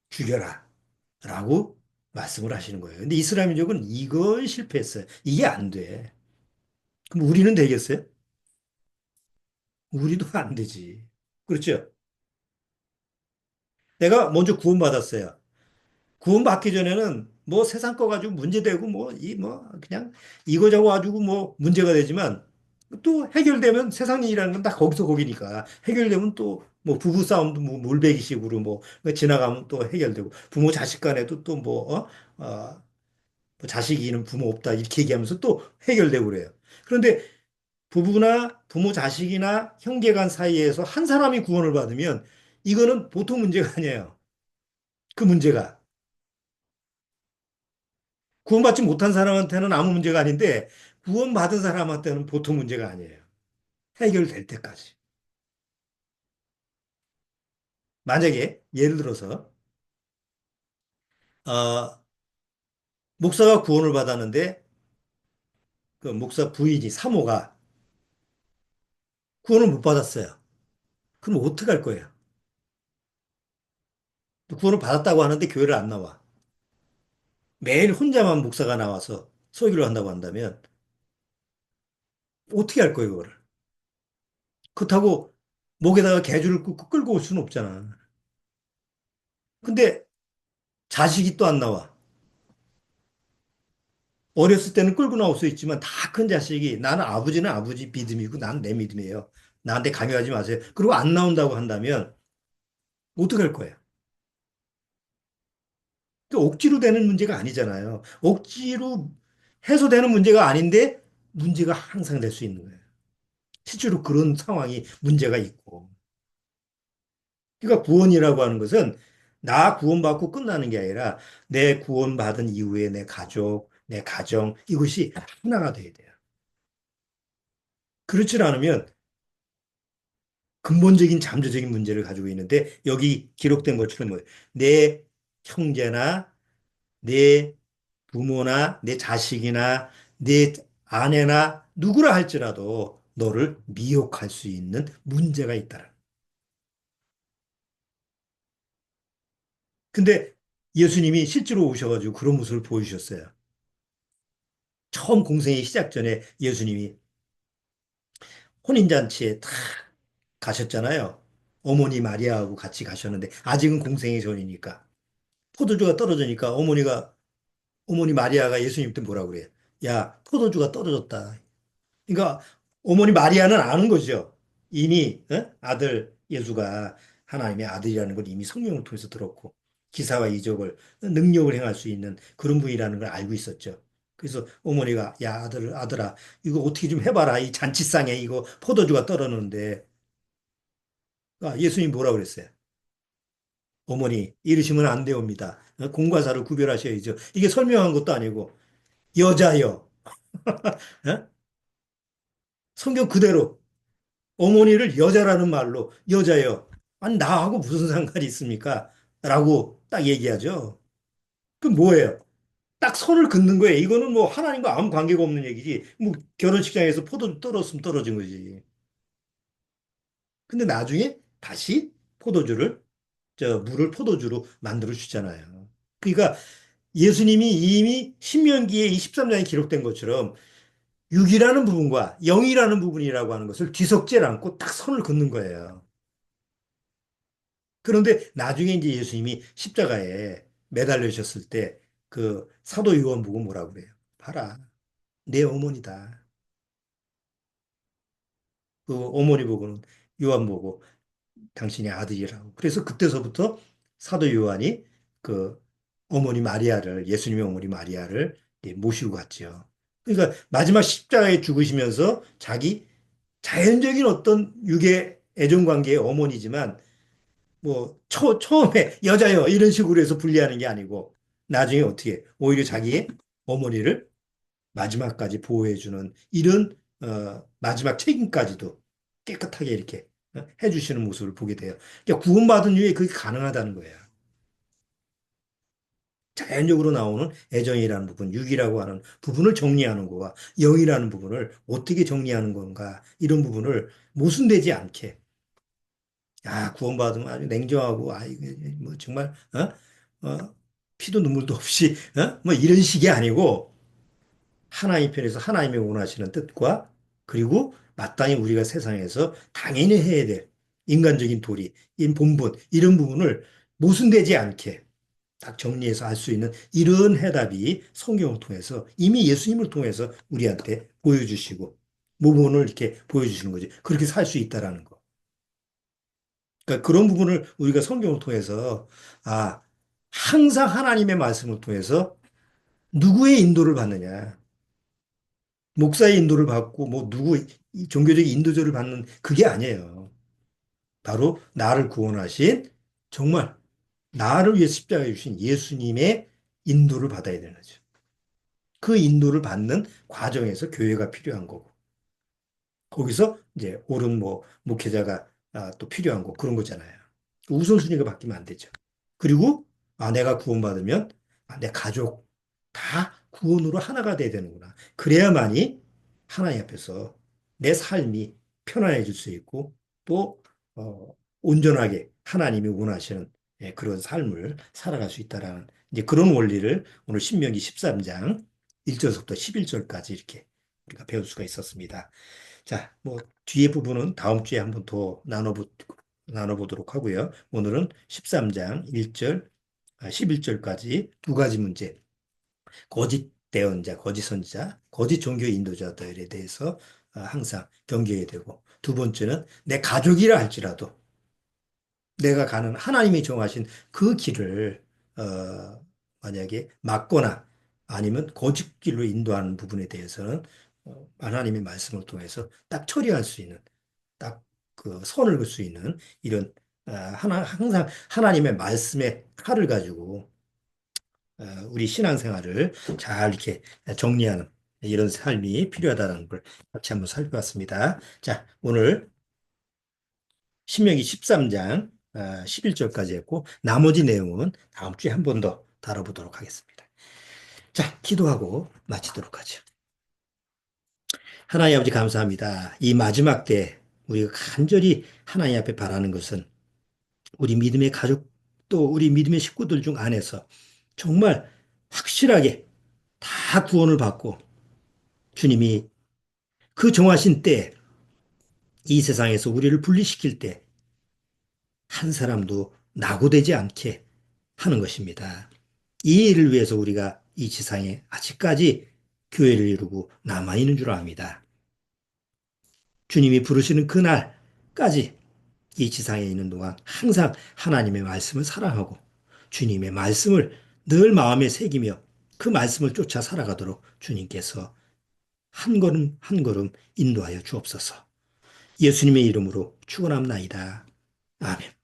죽여라. 라고 말씀을 하시는 거예요. 근데 이스라엘 민족은 이걸 실패했어요. 이게 안 돼. 그럼 우리는 되겠어요? 우리도 안 되지. 그렇죠? 내가 먼저 구원받았어요. 구원받기 전에는 뭐 세상 거 가지고 문제되고 뭐 이 뭐 그냥 이거저거 가지고 뭐 문제가 되지만 또 해결되면 세상 일이라는 건 다 거기서 거기니까 해결되면 또 뭐 부부 싸움도 뭐 물배기식으로 뭐 지나가면 또 해결되고 부모 자식 간에도 또 뭐 뭐 자식이는 부모 없다 이렇게 얘기하면서 또 해결되고 그래요. 그런데 부부나 부모 자식이나 형제 간 사이에서 한 사람이 구원을 받으면 이거는 보통 문제가 아니에요. 그 문제가 구원받지 못한 사람한테는 아무 문제가 아닌데 구원받은 사람한테는 보통 문제가 아니에요. 해결될 때까지. 만약에 예를 들어서 어, 목사가 구원을 받았는데 그 목사 부인이 사모가 구원을 못 받았어요. 그럼 어떻게 할 거예요? 구원을 받았다고 하는데 교회를 안 나와. 매일 혼자만 목사가 나와서 설교를 한다고 한다면 어떻게 할 거예요, 그거를? 그렇다고 목에다가 개줄을 끌고 올 수는 없잖아. 근데 자식이 또 안 나와. 어렸을 때는 끌고 나올 수 있지만 다 큰 자식이 나는 아버지는 아버지 믿음이고 나는 내 믿음이에요. 나한테 강요하지 마세요. 그리고 안 나온다고 한다면 어떻게 할 거예요? 그 억지로 되는 문제가 아니잖아요. 억지로 해서 되는 문제가 아닌데 문제가 항상 될 수 있는 거예요. 실제로 그런 상황이 문제가 있고. 그러니까 구원이라고 하는 것은 나 구원받고 끝나는 게 아니라 내 구원받은 이후에 내 가족, 내 가정 이것이 하나가 돼야 돼요. 그렇지 않으면 근본적인 잠재적인 문제를 가지고 있는데 여기 기록된 것처럼 내 형제나 내 부모나 내 자식이나 내 아내나 누구라 할지라도 너를 미혹할 수 있는 문제가 있다라. 근데 예수님이 실제로 오셔가지고 그런 모습을 보여주셨어요. 처음 공생의 시작 전에 예수님이 혼인잔치에 딱 가셨잖아요. 어머니 마리아하고 같이 가셨는데 아직은 공생의 전이니까 포도주가 떨어지니까 어머니 마리아가 예수님한테 뭐라 그래요? 야, 포도주가 떨어졌다. 그러니까 어머니 마리아는 아는 거죠. 이미 아들 예수가 하나님의 아들이라는 걸 이미 성령을 통해서 들었고 기사와 이적을 능력을 행할 수 있는 그런 분이라는 걸 알고 있었죠. 그래서 어머니가 야 아들아 이거 어떻게 좀 해봐라 이 잔치상에 이거 포도주가 떨어졌는데 예수님 뭐라 그랬어요? 어머니 이러시면 안 되옵니다. 공과 사를 구별하셔야죠. 이게 설명한 것도 아니고 여자여 어? 성경 그대로 어머니를 여자라는 말로 여자여. 아니 나하고 무슨 상관이 있습니까? 라고 딱 얘기하죠. 그 뭐예요? 딱 선을 긋는 거예요. 이거는 뭐 하나님과 아무 관계가 없는 얘기지. 뭐 결혼식장에서 포도 떨었으면 떨어진 거지. 근데 나중에 다시 포도주를 저 물을 포도주로 만들어 주잖아요. 그러니까 예수님이 이미 신명기에 23장에 기록된 것처럼 육이라는 부분과 영이라는 부분이라고 하는 것을 뒤섞지 않고 딱 선을 긋는 거예요. 그런데 나중에 이제 예수님이 십자가에 매달리셨을 때 그 사도 요한 보고 뭐라고 그래요? 봐라, 내 어머니다. 그 어머니 보고는 요한 보고 당신의 아들이라고. 그래서 그때서부터 사도 요한이 그 어머니 마리아를 예수님의 어머니 마리아를 모시고 갔죠. 그러니까 마지막 십자가에 죽으시면서 자기 자연적인 어떤 육의 애정 관계의 어머니지만 뭐 처음에 여자요 이런 식으로 해서 분리하는 게 아니고 나중에 어떻게 오히려 자기의 어머니를 마지막까지 보호해주는 이런 마지막 책임까지도 깨끗하게 이렇게 해주시는 모습을 보게 돼요. 그러니까 구원받은 이후에 그게 가능하다는 거예요. 자연적으로 나오는 애정이라는 부분, 육이라고 하는 부분을 정리하는 거와 영이라는 부분을 어떻게 정리하는 건가, 이런 부분을 모순되지 않게, 구원받으면 아주 냉정하고, 이게 뭐 정말, 피도 눈물도 없이, 뭐 이런 식이 아니고, 하나님 편에서 하나님이 원하시는 뜻과, 그리고 마땅히 우리가 세상에서 당연히 해야 될 인간적인 도리, 본분, 이런 부분을 모순되지 않게 딱 정리해서 할 수 있는 이런 해답이 성경을 통해서 이미 예수님을 통해서 우리한테 보여주시고 모범을 이렇게 보여주시는 거지. 그렇게 살 수 있다라는 거. 그러니까 그런 부분을 우리가 성경을 통해서 아, 항상 하나님의 말씀을 통해서 누구의 인도를 받느냐. 목사의 인도를 받고 뭐 누구 종교적인 인도자를 받는 그게 아니에요. 바로 나를 구원하신 정말 나를 위해 십자가에 주신 예수님의 인도를 받아야 되는 거죠. 그 인도를 받는 과정에서 교회가 필요한 거고, 거기서 이제 옳은 뭐 목회자가 또 필요한 거 그런 거잖아요. 우선순위가 바뀌면 안 되죠. 그리고 내가 구원받으면 내 가족 다 구원으로 하나가 돼야 되는구나. 그래야만이 하나님 앞에서 내 삶이 편안해질 수 있고 또 온전하게 하나님이 원하시는 그런 삶을 살아갈 수 있다라는 이제 그런 원리를 오늘 신명기 13장 1절부터 11절까지 이렇게 우리가 배울 수가 있었습니다. 자, 뭐 뒤에 부분은 다음 주에 한번 더 나눠보도록 하고요. 오늘은 13장 1절, 11절까지 두 가지 문제, 거짓 대언자, 거짓 선지자, 거짓 종교 인도자들에 대해서 항상 경계해야 되고, 두 번째는 내 가족이라 할지라도 내가 가는 하나님이 정하신 그 길을 만약에 막거나 아니면 거짓 길로 인도하는 부분에 대해서는 하나님의 말씀을 통해서 딱 처리할 수 있는 딱 그 선을 그을 수 있는 이런 항상 하나님의 말씀의 칼을 가지고 우리 신앙생활을 잘 이렇게 정리하는 이런 삶이 필요하다는 걸 같이 한번 살펴봤습니다. 자, 오늘 신명기 13장 11절까지 했고 나머지 내용은 다음 주에 한 번 더 다뤄보도록 하겠습니다. 자, 기도하고 마치도록 하죠. 하나님 아버지 감사합니다. 이 마지막 때 우리가 간절히 하나님 앞에 바라는 것은 우리 믿음의 가족 또 우리 믿음의 식구들 중 안에서 정말 확실하게 다 구원을 받고 주님이 그 정하신 때 이 세상에서 우리를 분리시킬 때 한 사람도 낙오되지 않게 하는 것입니다. 이 일을 위해서 우리가 이 지상에 아직까지 교회를 이루고 남아있는 줄 압니다. 주님이 부르시는 그날까지 이 지상에 있는 동안 항상 하나님의 말씀을 사랑하고 주님의 말씀을 늘 마음에 새기며 그 말씀을 쫓아 살아가도록 주님께서 한 걸음 한 걸음 인도하여 주옵소서. 예수님의 이름으로 축원합나이다. 아멘.